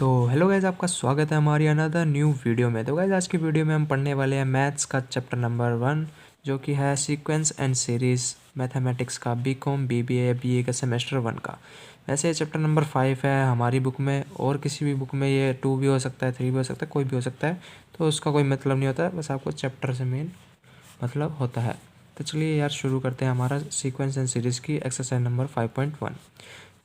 तो hello guys, आपका स्वागत है हमारी अनदर न्यू वीडियो में। तो गाइज आज की वीडियो में हम पढ़ने वाले हैं मैथ्स का चैप्टर नंबर 1, जो कि है सीक्वेंस एंड सीरीज़ मैथमेटिक्स का बीकॉम बीबीए का सेमेस्टर 1 का। वैसे ये चैप्टर नंबर 5 है हमारी बुक में, और किसी भी बुक में ये 2 भी हो सकता है, 3 भी हो सकता है, कोई भी हो सकता है, तो उसका कोई मतलब नहीं होता है, बस आपको चैप्टर से मेन मतलब होता है। तो चलिए यार शुरू करते हैं हमारा सीक्वेंस एंड सीरीज़ की एक्सरसाइज नंबर 5.1।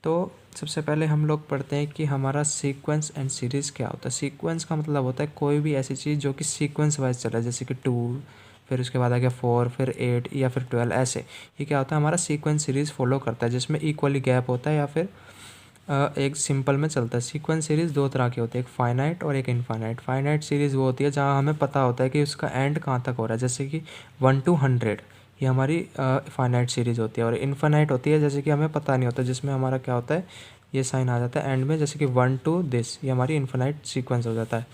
तो सबसे पहले हम लोग पढ़ते हैं कि हमारा सीक्वेंस एंड सीरीज़ क्या होता है। सीक्वेंस का मतलब होता है कोई भी ऐसी चीज़ जो कि सीक्वेंस वाइज चला है, जैसे कि 2, फिर उसके बाद आ गया 4, फिर 8 या फिर 12, ऐसे ये क्या होता है हमारा सीक्वेंस सीरीज़ फॉलो करता है, जिसमें इक्वली गैप होता है या फिर एक सिंपल में चलता है। सीक्वेंस सीरीज़ दो तरह की होती है, एक फाइनाइट और एक इनफाइनाइट। फाइनाइट सीरीज़ वो होती है जहाँ हमें पता होता है कि उसका एंड कहाँ तक हो रहा है, जैसे कि 1 to 100, ये हमारी फाइनाइट सीरीज़ होती है। और इनफाइनाइट होती है जैसे कि हमें पता नहीं होता, जिसमें हमारा क्या होता है, ये साइन आ जाता है एंड में, जैसे कि 1 to this, ये हमारी इनफाइनाइट सीक्वेंस हो जाता है।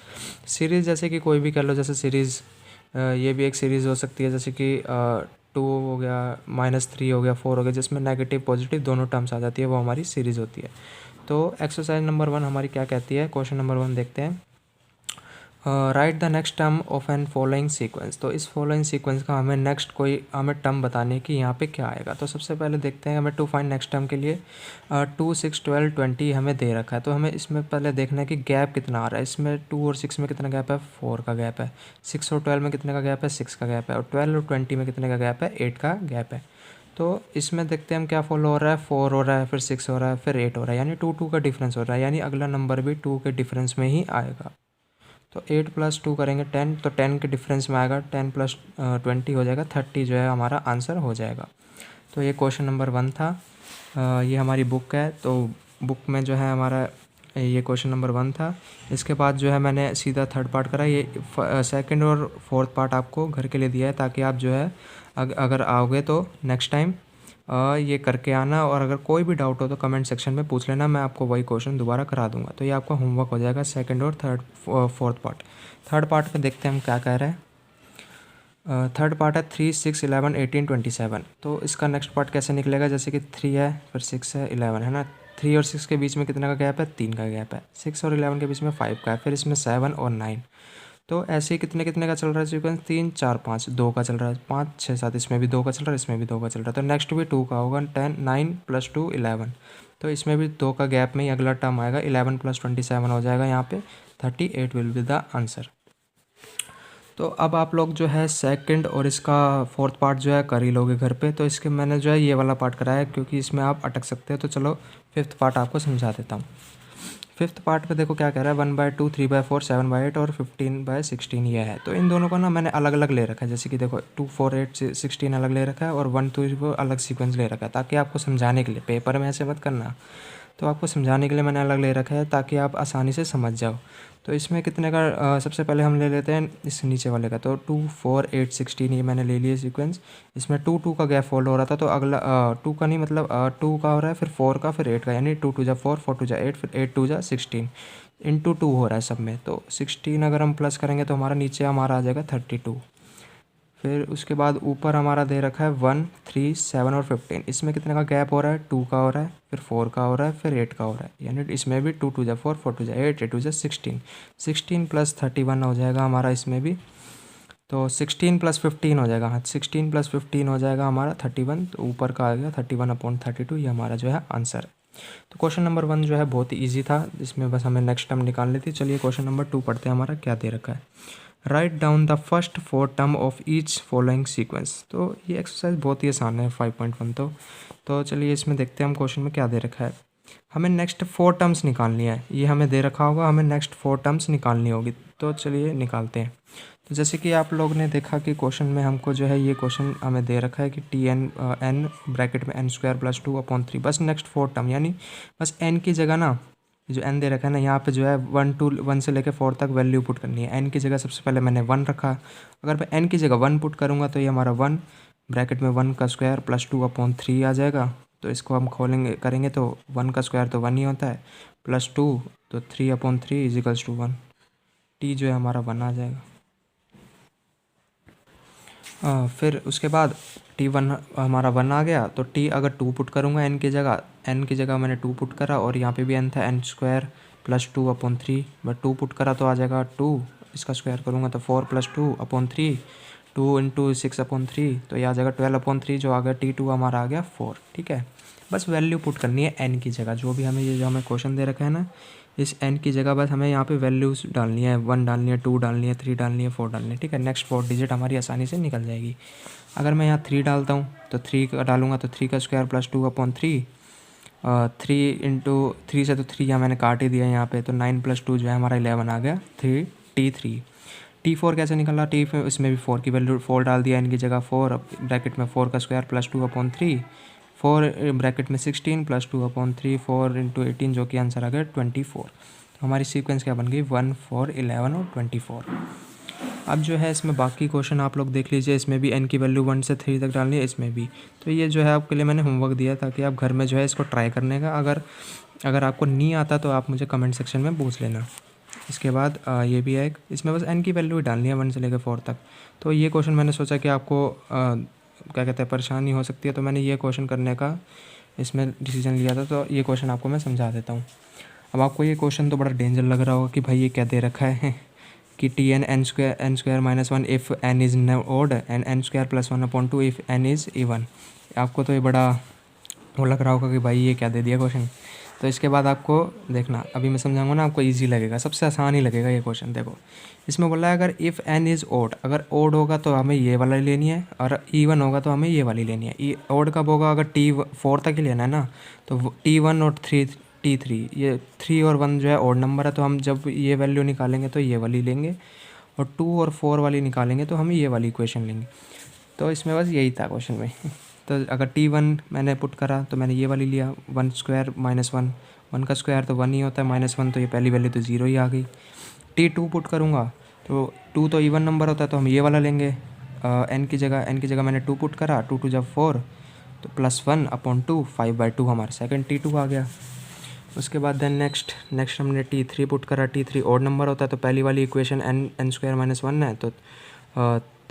सीरीज़ जैसे कि कोई भी कर लो, जैसे सीरीज़ ये भी एक सीरीज़ हो सकती है, जैसे कि 2 हो गया, -3 हो गया, 4 हो गया, जिसमें नेगेटिव पॉजिटिव दोनों टर्म्स आ जाती है, वो हमारी सीरीज़ होती है। तो एक्सरसाइज नंबर 1 हमारी क्या कहती है, क्वेश्चन नंबर 1 देखते हैं। Write the next term of an following sequence. तो इस फॉलोइंग सीक्वेंस का हमें नेक्स्ट कोई हमें टर्म बताने की यहाँ पे क्या आएगा। तो सबसे पहले देखते हैं, हमें टू फाइंड नेक्स्ट टर्म के लिए 2, 6, 12, 20 हमें दे रखा है। तो हमें इसमें पहले देखना है कि गैप कितना आ रहा है। इसमें 2 और 6 में कितना गैप है, 4 का गैप है। 6 और 12 में कितने का गैप है, 6 का गैप है। और 12 और 20 में कितने का गैप है, 8 का गैप है। तो इसमें देखते हैं हम क्या फॉलो हो रहा है, 4 हो रहा है, फिर 6 हो रहा है, फिर 8 हो रहा है, यानी 2 2 का डिफरेंस हो रहा है, यानी अगला नंबर भी 2 के डिफरेंस में ही आएगा। तो 8 + 2 करेंगे 10, तो 10 के डिफरेंस में आएगा, 10 + 20 हो जाएगा, 30 जो है हमारा आंसर हो जाएगा। तो ये क्वेश्चन नंबर 1 था। ये हमारी बुक है, तो बुक में जो है हमारा ये क्वेश्चन नंबर 1 था। इसके बाद जो है मैंने सीधा थर्ड पार्ट करा। ये सेकंड और फोर्थ पार्ट आपको घर के लिए दिया है, ताकि आप जो है अगर आओगे तो नेक्स्ट टाइम ये करके आना, और अगर कोई भी डाउट हो तो कमेंट सेक्शन में पूछ लेना, मैं आपको वही क्वेश्चन दोबारा करा दूंगा। तो ये आपका होमवर्क हो जाएगा सेकंड और फोर्थ पार्ट। थर्ड पार्ट पे देखते हैं हम क्या कह रहे हैं। थर्ड पार्ट है 3, 6, 11, 18, 27। तो इसका नेक्स्ट पार्ट कैसे निकलेगा, जैसे कि 3 है, फिर 6 है, 11 है ना। 3 और 6 के बीच में कितना का गैप है, 3 का गैप है। 6 और 11 के बीच में 5 का है, फिर इसमें 7 और 9। तो ऐसे ही कितने कितने का चल रहा है सीक्वेंस, 3, 4, 5, 2 का चल रहा है, 5, 6, 7, इसमें भी 2 का चल रहा है, इसमें भी 2 का चल रहा है। तो नेक्स्ट भी 2 का होगा, 10, 9 + 2, 11। तो इसमें भी 2 का गैप में ही अगला टर्म आएगा, 11 + 27 हो जाएगा यहाँ पे, 38 विल बी द आंसर। तो अब आप लोग जो है सेकंड और इसका फोर्थ पार्ट जो है कर ही लोगे घर पे। तो इसके मैंने जो है ये वाला पार्ट कराया है, क्योंकि इसमें आप अटक सकते हो। तो चलो फिफ्थ पार्ट आपको समझा देता हूँ। फिफ्थ पार्ट पे देखो क्या कह रहा है, 1/2, 3/4, 7/8 और 15/16 ये है। तो इन दोनों को ना मैंने अलग अलग ले रखा है, जैसे कि देखो 2, 4, 8, 16 अलग ले रखा है, और 1, 2 वो अलग सीक्वेंस ले रखा है, ताकि आपको समझाने के लिए, पेपर में ऐसे मत करना। तो आपको समझाने के लिए मैंने अलग ले रखा है, ताकि आप आसानी से समझ जाओ। तो इसमें कितने का सबसे पहले हम ले लेते हैं इस नीचे वाले का। तो 2, 4, 8, 16 ये मैंने ले लिया सीक्वेंस। इसमें 2 2 का गैप फॉलो हो रहा था, तो अगला 2 का नहीं, मतलब 2 का हो रहा है, फिर 4 का, फिर 8 का, यानी 2 2 जा 4, 4 2 जा 8, फिर 8 2 जा 16, इंटू 2 हो रहा है सब में। तो 16 अगर हम प्लस करेंगे तो हमारा नीचे हमारा आ जाएगा 32। फिर उसके बाद ऊपर हमारा दे रखा है 1, 3, 7 और 15। इसमें कितने का गैप हो रहा है, 2 का हो रहा है, फिर 4 का हो रहा है, फिर 8 का हो रहा है, यानी इसमें भी 2 2 जा 4, 4 2 जा 8, 8 2 जा 16, 16 + 31 हो जाएगा हमारा इसमें भी। तो 16 + 15 हो जाएगा, हाँ 16 + 15 हो जाएगा हमारा 31। तो ऊपर का आ गया 31/32, ये हमारा जो है आंसर। तो क्वेश्चन नंबर 1 जो है बहुत ही ईजी था, इसमें बस हमें नेक्स्ट टर्म निकालनी थी। चलिए क्वेश्चन नंबर 2 पढ़ते हैं, हमारा क्या दे रखा है। Write down the first 4 term of each following sequence. तो ये एक्सरसाइज बहुत ही आसान है 5.1। तो चलिए इसमें देखते हैं हम क्वेश्चन में क्या दे रखा है। हमें नेक्स्ट 4 टर्म्स निकालनी है, ये हमें दे रखा होगा, हमें नेक्स्ट 4 टर्म्स निकालनी होगी। तो चलिए निकालते हैं। तो जैसे कि आप लोग ने देखा कि क्वेश्चन में हमको जो है ये क्वेश्चन हमें दे रखा है कि n ब्रैकेट में n² + 2/3, बस नेक्स्ट 4 टर्म, यानी बस n की जगह ना, जो n दे रखा है ना यहाँ पे जो है 1 से लेकर 4 तक वैल्यू पुट करनी है। n की जगह सबसे पहले मैंने 1 रखा। अगर मैं n की जगह 1 पुट करूँगा तो ये हमारा 1 ब्रैकेट में 1 का स्क्वायर + 2/3 आ जाएगा। तो इसको हम खोलेंगे करेंगे तो 1 का स्क्वायर तो 1 ही होता है, +2 तो 3/3 = 1। t जो है हमारा 1 आ जाएगा। फिर उसके बाद t1 हमारा 1 आ गया। तो t अगर 2 पुट करूँगा n की जगह, n की जगह मैंने 2 पुट करा, और यहाँ पे भी n था n² +2/3, मैं 2 पुट करा तो आ जाएगा 2, इसका स्क्वायर करूँगा तो 4 + 2/3, 2 × 6/3 तो ये आ जाएगा 12/3, जो आ गया T2 हमारा आ गया 4। ठीक है, बस वैल्यू पुट करनी है n की जगह, जो भी हमें ये जो हमें क्वेश्चन दे रखा है ना, इस n की जगह बस हमें यहाँ पे वैल्यूज़ डालनी है, 1 डालनी है, 2 डालनी है, 3 डालनी है, 4 डालनी है। ठीक है, नेक्स्ट 4 डिजिट हमारी आसानी से निकल जाएगी। अगर मैं यहाँ 3 डालता हूँ तो 3 का डालूंगा तो 3 का स्क्वायर +2/3, 3 × 3 से तो 3 यहाँ मैंने काट ही दिया यहाँ पे, तो 9 + 2 जो है हमारा 11 आ गया, T3। T4 कैसे निकला, इसमें भी 4 की वैल्यू 4 डाल दिया n की जगह 4, अब ब्रैकेट में 4 का स्क्वायर +2/3, 4 ब्रैकेट में 16 +2/3, 4 × 18 जो कि आंसर आ गया 24। तो हमारी सीक्वेंस क्या बन गई, 1, 4, 11 और 24। अब जो है इसमें बाकी क्वेश्चन आप लोग देख लीजिए, इसमें भी n की वैल्यू 1 से 3 तक डालनी है, इसमें भी। तो ये जो है आपके लिए मैंने होमवर्क दिया ताकि आप घर में जो है इसको ट्राई करने का, अगर आपको नहीं आता तो आप मुझे कमेंट सेक्शन में पूछ लेना। इसके बाद ये भी है, इसमें बस n की वैल्यू ही डालनी है 1 से लेकर 4 तक। तो ये क्वेश्चन मैंने सोचा कि आपको क्या कहते हैं परेशानी हो सकती है, तो मैंने ये क्वेश्चन करने का इसमें डिसीजन लिया था। तो ये क्वेश्चन आपको मैं समझा देता हूँ। अब आपको ये क्वेश्चन तो बड़ा डेंजर लग रहा होगा कि भाई ये क्या दे रखा है कि Tn n² - 1 if n is odd and n² + 1/2 if n is even. आपको तो ये बड़ा वो लग रहा होगा कि भाई ये क्या दे दिया क्वेश्चन। तो इसके बाद आपको देखना, अभी मैं समझाऊंगा ना, आपको इजी लगेगा, सबसे आसान ही लगेगा ये क्वेश्चन। देखो, इसमें बोला है अगर इफ़ n इज़ ओड, अगर ओड होगा तो हमें ये वाला लेनी है, और इवन होगा तो हमें ये वाली लेनी है। ओड कब होगा, अगर T4 तक ही लेना है ना, तो T1 और T3, ये 3 और 1 जो है ओड नंबर है, तो हम जब ये वैल्यू निकालेंगे तो ये वाली लेंगे, और 2 और 4 वाली निकालेंगे तो हम ये वाली इक्वेशन लेंगे। तो इसमें बस यही था क्वेश्चन में। तो अगर T1 मैंने पुट करा तो मैंने ये वाली लिया, 1² - 1, 1 का स्क्वायर तो 1 ही होता है, -1 तो ये पहली वैल्यू तो 0 ही आ गई। T2 पुट करूँगा तो 2 तो इवन नंबर होता है, तो हम ये वाला लेंगे। n की जगह मैंने 2 पुट करा, 2 × 2 = 4, तो +1/2, 5/2 हमारा सेकंड T2 आ गया। उसके बाद देन नेक्स्ट हमने T3 पुट करा, T3 ऑड नंबर होता है, तो पहली वाली इक्वेशन n² - 1 है, तो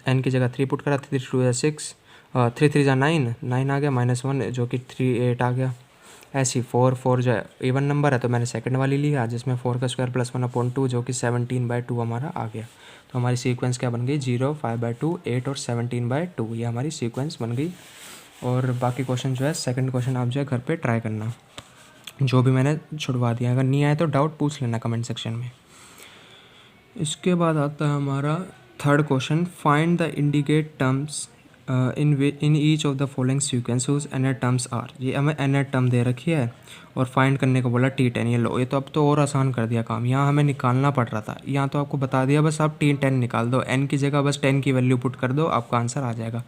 n की जगह 3 पुट करा, 3 × 2 = 6, 3 × 3 = 9 आ गया, -1 जो कि 3, 8 आ गया। ऐसी 4 जो है इवन नंबर है, तो मैंने सेकंड वाली लिया जिसमें 4 का स्क्वायर +1/2 जो कि 17/2 हमारा आ गया। तो हमारी सीक्वेंस क्या बन गई, 0, 5/2, 8 और 17/2, ये हमारी सीक्वेंस बन गई। और बाकी क्वेश्चन जो है सेकंड क्वेश्चन आप जो है घर पे ट्राई करना, जो भी मैंने छुड़वा दिया। अगर नहीं आए तो डाउट पूछ लेना कमेंट सेक्शन में। इसके बाद आता है हमारा third question, find the indicate terms in each of the following sequence whose nth terms are. ये हमें nth टर्म दे रखी है और फाइंड करने को बोला T10। ये लो, ये तो अब तो और आसान कर दिया काम। यहाँ हमें निकालना पड़ रहा था, यहाँ तो आपको बता दिया बस आप T10 निकाल दो, n की जगह बस 10 की वैल्यू पुट कर दो, आपका आंसर आ जाएगा।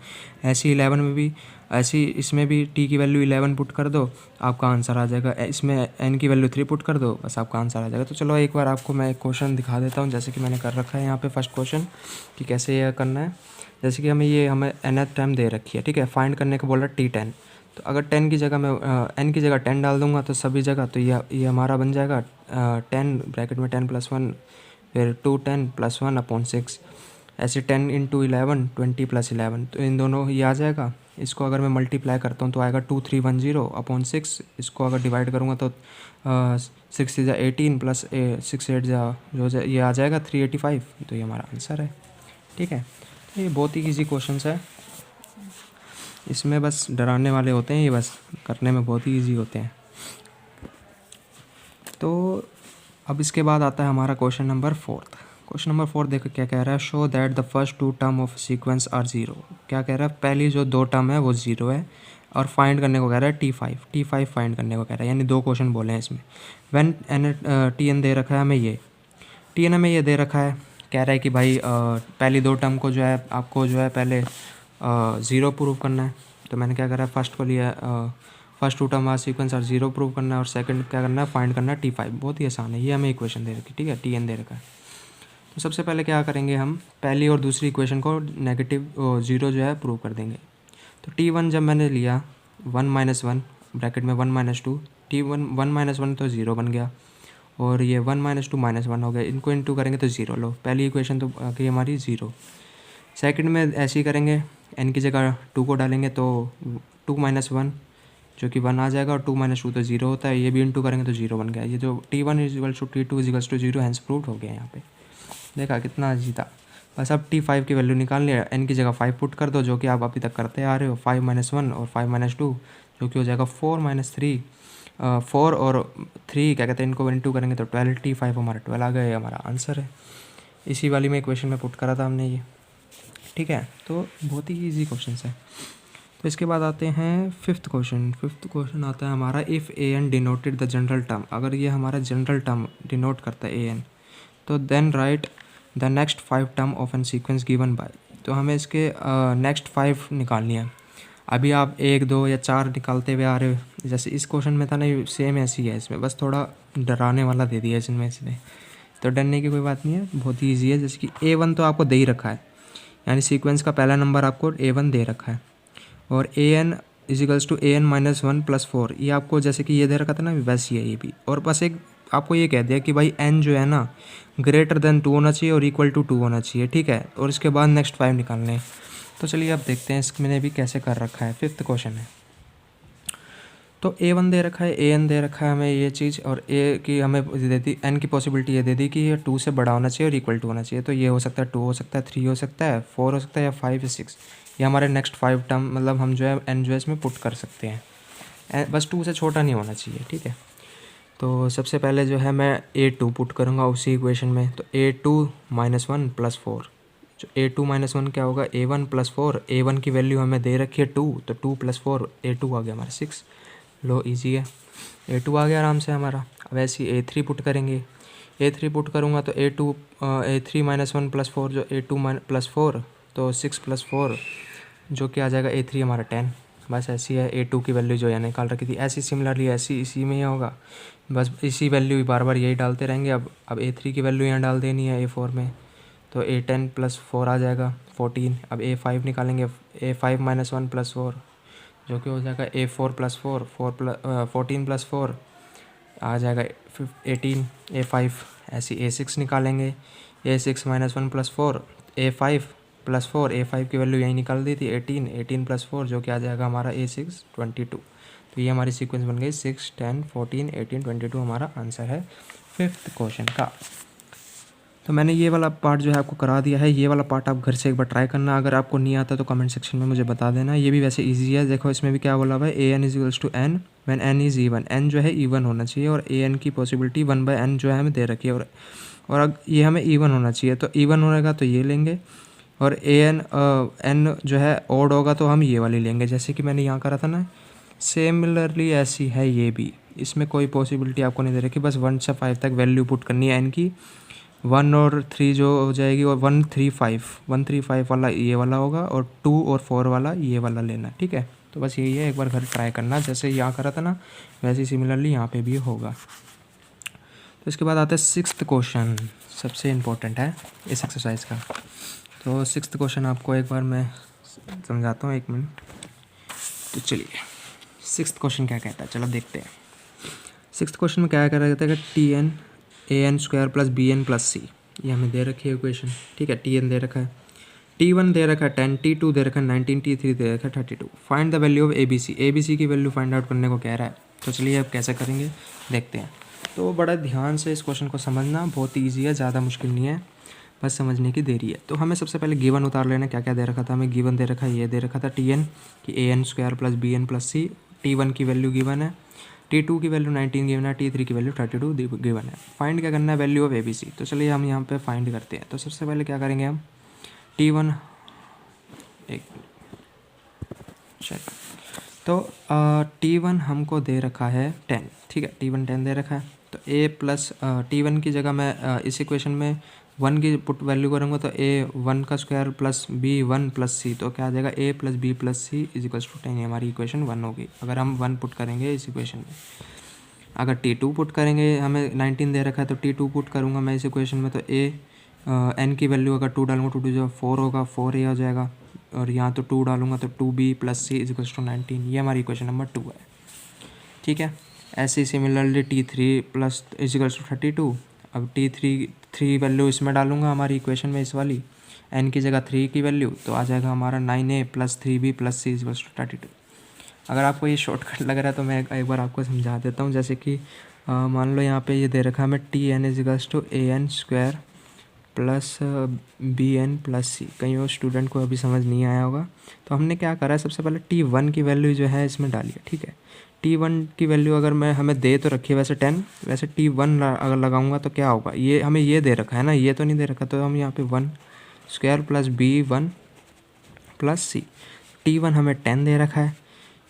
ऐसी 11 में भी, ऐसी इसमें भी t की वैल्यू 11 पुट कर दो, आपका आंसर आ जाएगा। इसमें n की वैल्यू 3 पुट कर दो, बस आपका आंसर आ जाएगा। तो चलो एक बार आपको मैं एक क्वेश्चन दिखा देता हूँ, जैसे कि मैंने कर रखा है यहाँ पे फर्स्ट क्वेश्चन कि कैसे यह करना है। जैसे कि हमें nth टर्म दे रखी है, ठीक है, फाइंड करने को बोला T10। तो अगर 10 की जगह मैं n की जगह 10 डाल दूंगा तो सभी जगह, तो ये हमारा बन जाएगा 10 ब्रैकेट में 10 + 1, फिर 2 10 + 1/6, ऐसे 10 × 11 20 + 11, तो इन दोनों ये आ जाएगा। इसको अगर मैं मल्टीप्लाई करता हूँ तो आएगा 2310/6। इसको अगर डिवाइड करूँगा तो 6 × 18 + 6 8 जो ये आ जाएगा 385। तो ये हमारा आंसर है, ठीक है। ये बहुत ही इजी क्वेश्चंस है, इसमें बस डराने वाले होते हैं, ये बस करने में बहुत ही इजी होते हैं। तो अब इसके बाद आता है हमारा क्वेश्चन नंबर 4। क्वेश्चन नंबर 4 देखो क्या कह रहा है, show that the first 2 term of sequence are 0। क्या कह रहा है, पहली जो 2 टर्म है वो 0 है, और फाइंड करने को कह रहा है T5 फाइंड करने को कह रहा है, यानी 2 क्वेश्चन बोले हैं इसमें। व्हेन Tn दे रखा है हमें, ये Tn हमें ये दे रखा है, कह रहा है कि भाई पहली 2 टर्म को जो है आपको जो है पहले 0 प्रूव करना है। तो मैंने क्या करा है, फर्स्ट को लिया, फर्स्ट 2 टर्म सीक्वेंस और 0 प्रूव करना है, और सेकंड क्या करना है, फाइंड करना है T5। बहुत ही आसान है, ये हमें इक्वेशन दे रखी, ठीक है, Tn दे रखा है। तो सबसे पहले क्या करेंगे, हम पहली और दूसरी इक्वेशन को नेगेटिव 0 जो है प्रूव कर देंगे। तो T1 जब मैंने लिया 1 - 1 ब्रैकेट में 1 - 2, T1 1 - 1 तो 0 बन गया, और ये 1 - 2 -1 हो गया, इनको इनटू करेंगे तो 0। लो, पहली इक्वेशन तो आ गई हमारी 0। सेकंड में ऐसे ही करेंगे, n की जगह 2 को डालेंगे तो 2 - 1, जो कि 1 आ जाएगा, और 2 - 2 तो 0 होता है, ये भी इंटू करेंगे तो 0 बन गया। ये जो T1 = T2 = 0 हैंस प्रूव्ड हो गया यहाँ पे। देखा कितना ईजी था। बस अब T5 की वैल्यू निकाल लिया, n की जगह 5 पुट कर दो, जो कि आप अभी तक करते आ रहे हो। 5 - 1 और 5 - 2 जो कि हो जाएगा 4 - 3। 4 और 3 क्या कहते हैं, इनको इंटू करेंगे तो 12। T5 हमारा 12 आ गया, ये हमारा आंसर है। इसी वाली में इक्वेशन में पुट करा था हमने ये, ठीक है। तो बहुत ही ईजी क्वेश्चन है। तो इसके बाद आते हैं फिफ्थ क्वेश्चन आता है हमारा, if an denoted the general term. अगर ये हमारा जनरल टर्म डिनोट करता है an, तो then write the next 5 term of an sequence given by. तो हमें इसके नेक्स्ट 5 निकालनी है। अभी आप 1, 2 या 4 निकालते हुए आ रहे हो, जैसे इस क्वेश्चन में था ना, सेम ऐसी है इसमें, बस थोड़ा डराने वाला दे दिया इसमें इसने। तो डरने की कोई बात नहीं है, बहुत ही ईजी है। जैसे कि A1 तो आपको दे ही रखा है, यानी सीक्वेंस का पहला नंबर आपको A1 दे रखा है, और an = an - 1 + 4, ये आपको जैसे कि ये दे रखा था ना, वैसे ही है ये भी। और बस एक आपको ये कह दिया कि भाई n जो है ना >2 होना चाहिए और = 2 होना चाहिए, ठीक है। और इसके बाद नेक्स्ट 5 निकालने हैं। तो चलिए अब देखते हैं इसमें भी कैसे कर रखा है। फिफ्थ क्वेश्चन है, तो A1 दे रखा है, an दे रखा है हमें ये चीज़, और a की हमें दे दी, n की पॉसिबिलिटी ये दे दी कि ये 2 से बड़ा होना चाहिए और = 2 होना चाहिए। तो ये हो सकता है 2 हो सकता है, 3 हो सकता है, 4 हो सकता है, या 5 या 6। ये हमारे नेक्स्ट 5 टर्म, मतलब हम जो है n जो है इसमें पुट कर सकते हैं। बस 2 से छोटा नहीं होना चाहिए, ठीक है। तो सबसे पहले जो है मैं A2 पुट करूँगा उसी इक्वेशन में। तो A2 - 1 + 4, जो A2 - 1 क्या होगा, A1 + 4। A1 की वैल्यू हमें दे रखी है 2, तो 2 + 4 A2 आ गया हमारा 6। लो इजी है, A2 आ गया आराम से हमारा। अब ऐसे ही A3 पुट करेंगे। A3 पुट करूँगा तो A3 - 1 + 4, जो A2 + 4, तो 6 + 4 जो कि आ जाएगा A3 हमारा 10। बस ऐसी है, A2 की वैल्यू जो है निकाल रखी थी, ऐसी सिमिलरली ऐसी इसी में ही होगा। बस इसी वैल्यू बार बार यही डालते रहेंगे। अब A3 की वैल्यू यहाँ डाल देनी है A4 में, तो A10 + 4 आ जाएगा 14। अब A5 निकालेंगे, A5 - 1 + 4 जो कि हो जाएगा A4 + 4, 14 + 4 आ जाएगा 18। A5 ऐसी A6 निकालेंगे, A6 - 1 + 4, A5 + 4, A5 की वैल्यू यही निकाल दी थी 18, 18 + 4 जो कि आ जाएगा हमारा A6 22। तो ये हमारी सीक्वेंस बन गई 6, 10, 14, 18, 22 हमारा आंसर है फिफ्थ क्वेश्चन का। तो मैंने ये वाला पार्ट जो है आपको करा दिया है, ये वाला पार्ट आप घर से एक बार ट्राई करना। अगर आपको नहीं आता तो कमेंट सेक्शन में मुझे बता देना। ये भी वैसे इजी है, देखो इसमें भी क्या बोला हुआ है, an = n when n is even। n जो है इवन होना चाहिए, और an की पॉसिबिलिटी 1/n जो है हमें दे रखी है, और अब ये हमें इवन होना चाहिए। तो इवन होगा तो ये लेंगे, और n जो है ऑड होगा तो हम ये वाली लेंगे, जैसे कि मैंने यहाँ करा था ना। सिमिलरली ऐसी है ये भी, इसमें कोई पॉसिबिलिटी आपको नहीं दे रखी, बस 1 से 5 तक वैल्यू पुट करनी है n की। 1 और 3 जो हो जाएगी, और 135 वाला ये वाला होगा, और 2 और 4 वाला ये वाला लेना, ठीक है। तो बस यही है, एक बार घर ट्राई करना, जैसे यहाँ करा था ना वैसे ही सिमिलरली यहाँ पे भी होगा। तो इसके बाद आता है सिक्स्थ क्वेश्चन, सबसे इम्पोर्टेंट है इस एक्सरसाइज का। तो सिक्स्थ क्वेश्चन आपको एक बार मैं समझाता हूँ, 1 मिनट। तो चलिए सिक्स्थ क्वेश्चन क्या कहता है, चलो देखते हैं। सिक्स्थ क्वेश्चन में क्या कह रहा है कि Tn an² + bn + c, ये हमें दे रखी है इक्वेशन, ठीक है। Tn दे रखा है, T1 दे रखा है 10, T2 दे रखा है 19, T3 दे रखा है 32। Find the value of ABC की वैल्यू फाइंड आउट करने को कह रहा है। तो चलिए अब कैसे करेंगे देखते हैं। तो बड़ा ध्यान से इस क्वेश्चन को समझना, बहुत ईजी है, ज़्यादा मुश्किल नहीं है, बस समझने की देरी है। तो हमें सबसे पहले गिवन उतार लेना, क्या क्या दे रखा था हमें। गिवन दे रखा है, ये दे रखा था Tn कि an² + bn + c। T1 की वैल्यू गिवन है, T2 की वैल्यू 19 गिवन है, T3 की वैल्यू 32 गिवन है। फाइंड क्या करना है, वैल्यू ऑफ ABC। तो चलिए हम यहाँ पे फाइंड करते हैं। तो सबसे पहले क्या करेंगे हम, T1 एक चल, तो T1 हमको दे रखा है 10, ठीक है। T1 10 दे रखा है, तो T1 की जगह मैं इस इक्वेशन में 1 की पुट वैल्यू करूँगा, तो A1² + B1 + c, तो क्या आ जाएगा A + B + c = 10। ये हमारी इक्वेशन 1 होगी अगर हम 1 पुट करेंगे इस इक्वेशन में। अगर T2 पुट करेंगे, हमें 19 दे रखा है, तो T2 पुट करूँगा मैं इस इक्वेशन में, तो n की वैल्यू अगर 2 डालूँगा, 2 जो 4 होगा, 4a हो जाएगा, और यहाँ तो 2 डालूँगा तो 2b + c = 19। ये हमारी इक्वेशन नंबर 2 है, ठीक है। ऐसे ही सिमिलरली T3 + = 32। अब T3 वैल्यू इसमें डालूंगा हमारी इक्वेशन में, इस वाली n की जगह 3 की वैल्यू, तो आ जाएगा हमारा 9a + 3b + c = 32। अगर आपको ये शॉर्टकट लग रहा है तो मैं एक बार आपको समझा देता हूँ। जैसे कि मान लो यहाँ पे ये दे रखा है हमें Tn equals to an² plus bn+c। कहीं और स्टूडेंट को अभी समझ नहीं आया होगा। तो हमने क्या करा है, सबसे पहले T1 की वैल्यू जो है इसमें डाली है, ठीक है। T1 की वैल्यू अगर मैं हमें दे तो रखी है वैसे 10, वैसे T1 अगर लगाऊंगा तो क्या होगा, ये हमें ये दे रखा है ना, ये तो नहीं दे रखा, तो हम यहाँ पे 1² प्लस b1+c। T1 हमें 10 दे रखा है,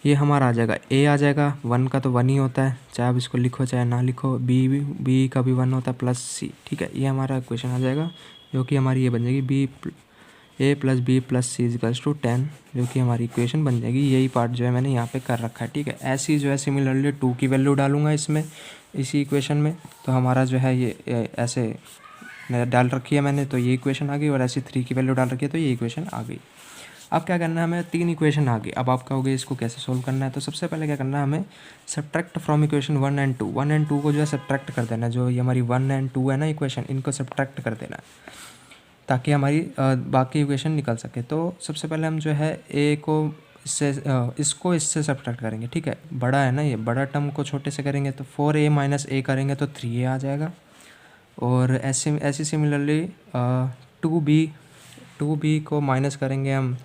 ये हमारा आ जाएगा a आ जाएगा, 1 का तो 1 ही होता है, चाहे आप इसको लिखो चाहे ना लिखो। b का भी 1 होता है प्लस c, ठीक है। ये हमारा इक्वेशन आ जाएगा जो कि हमारी ये बन जाएगी a+b+c इजिकल्स टू 10, जो कि हमारी इक्वेशन बन जाएगी। यही पार्ट जो है मैंने यहाँ पे कर रखा है, ठीक है। ऐसे ही जो है सिमिलरली 2 की वैल्यू डालूंगा इसमें, इसी इक्वेशन में, तो हमारा जो है ये ऐसे डाल रखी है मैंने, तो ये इक्वेशन आ गई। और ऐसी 3 की वैल्यू डाल रखी है तो ये इक्वेशन आ गई। अब क्या करना है हमें, 3 इक्वेशन आ गई। अब आप कहोगे इसको कैसे सोल्व करना है, तो सबसे पहले क्या करना है हमें, subtract from equation 1 and 2। 1 and 2 को जो है सब्ट्रैक्ट कर देना है, जो ये हमारी 1 एंड 2 है ना इक्वेशन, इनको सब्ट्रैक्ट कर देना है ताकि हमारी बाकी इक्वेशन निकल सके। तो सबसे पहले हम जो है ए को इससे सब्ट्रैक्ट करेंगे, ठीक है। बड़ा है ना ये, बड़ा टर्म को छोटे से करेंगे तो 4a - a करेंगे तो 3a आ जाएगा। और ऐसी सिमिलरली 2b को माइनस करेंगे हम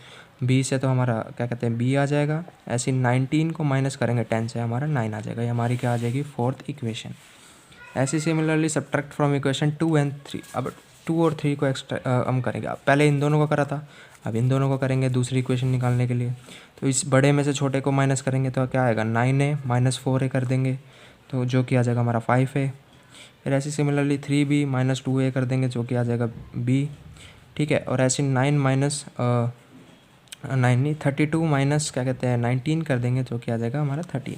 b से, तो हमारा क्या कहते हैं b आ जाएगा। ऐसे 19 को माइनस करेंगे 10 से, हमारा 9 आ जाएगा। ये हमारी क्या आ जाएगी, 4th इक्वेशन। ऐसे similarly subtract from equation 2 and 3। अब 2 और 3 को एक्स्ट्रा हम करेंगे। अब पहले इन दोनों को करा था, अब इन दोनों को करेंगे दूसरी इक्वेशन निकालने के लिए। तो इस बड़े में से छोटे को माइनस करेंगे तो क्या आएगा, 9a - 4a कर देंगे, तो जो कि आ जाएगा हमारा 5a। फिर ऐसे सिमिलरली 3b - 2a कर देंगे, जो कि आ जाएगा b, ठीक है। और ऐसे 32 माइनस क्या कहते हैं 19 कर देंगे, जो कि आ जाएगा हमारा 13।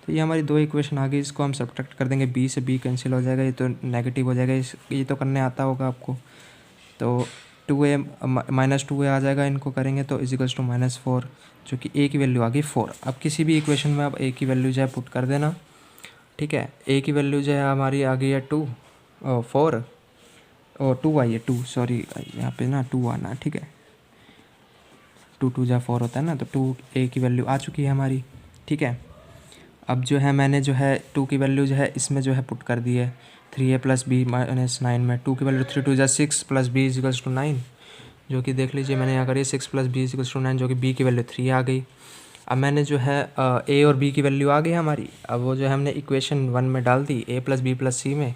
तो ये हमारी 2 इक्वेशन आ गई। इसको हम सब्ट्रैक्ट कर देंगे, b से b कैंसिल हो जाएगा, ये तो नेगेटिव हो जाएगा। ये तो करने आता होगा आपको। तो 2a - 2a आ जाएगा, इनको करेंगे तो इजिकल्स टू -4, जो कि a की वैल्यू आ गई 4। अब किसी भी इक्वेशन में आप a की वैल्यू जो है पुट कर देना, ठीक है। a की वैल्यू जो है हमारी आ गई है 4 और 2 आई है 2, सॉरी यहाँ पे ना 2 आना, ठीक है। 2 2 जा 4 होता है ना, तो 2a की वैल्यू आ चुकी है हमारी, ठीक है। अब जो है मैंने जो है 2 की वैल्यू जो है इसमें जो है पुट कर दी है 3a + b - 9 में। 2 की वैल्यू 3 2 जा 6 + b इजिकल्स टू 9, जो कि देख लीजिए मैंने यहाँ करी 6 + b इजिकल्स टू 9, जो कि b की वैल्यू 3 आ गई। अब मैंने जो है a और b की वैल्यू आ गई हमारी। अब वो जो है हमने इक्वेशन 1 में डाल दी, a + b + c में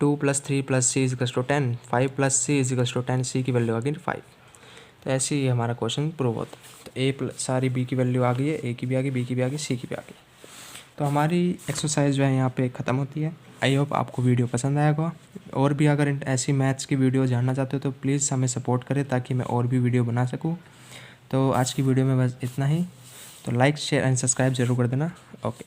2 + 3 + c equals to 10, 5 + c equals to 10, c की वैल्यू आ गई 5। तो ऐसे ही हमारा क्वेश्चन प्रूव होता है। तो सारी b की वैल्यू आ गई है, a की भी आ गई, b की भी आ गई, c की भी आ गई। तो हमारी एक्सरसाइज जो है यहाँ पे ख़त्म होती है। आई होप आपको वीडियो पसंद आएगा। और भी अगर ऐसी मैथ्स की वीडियो जानना चाहते हो तो प्लीज़ हमें सपोर्ट करें ताकि मैं और भी वीडियो बना सकूँ। तो आज की वीडियो में बस इतना ही। तो लाइक शेयर एंड सब्सक्राइब ज़रूर कर देना। ओके।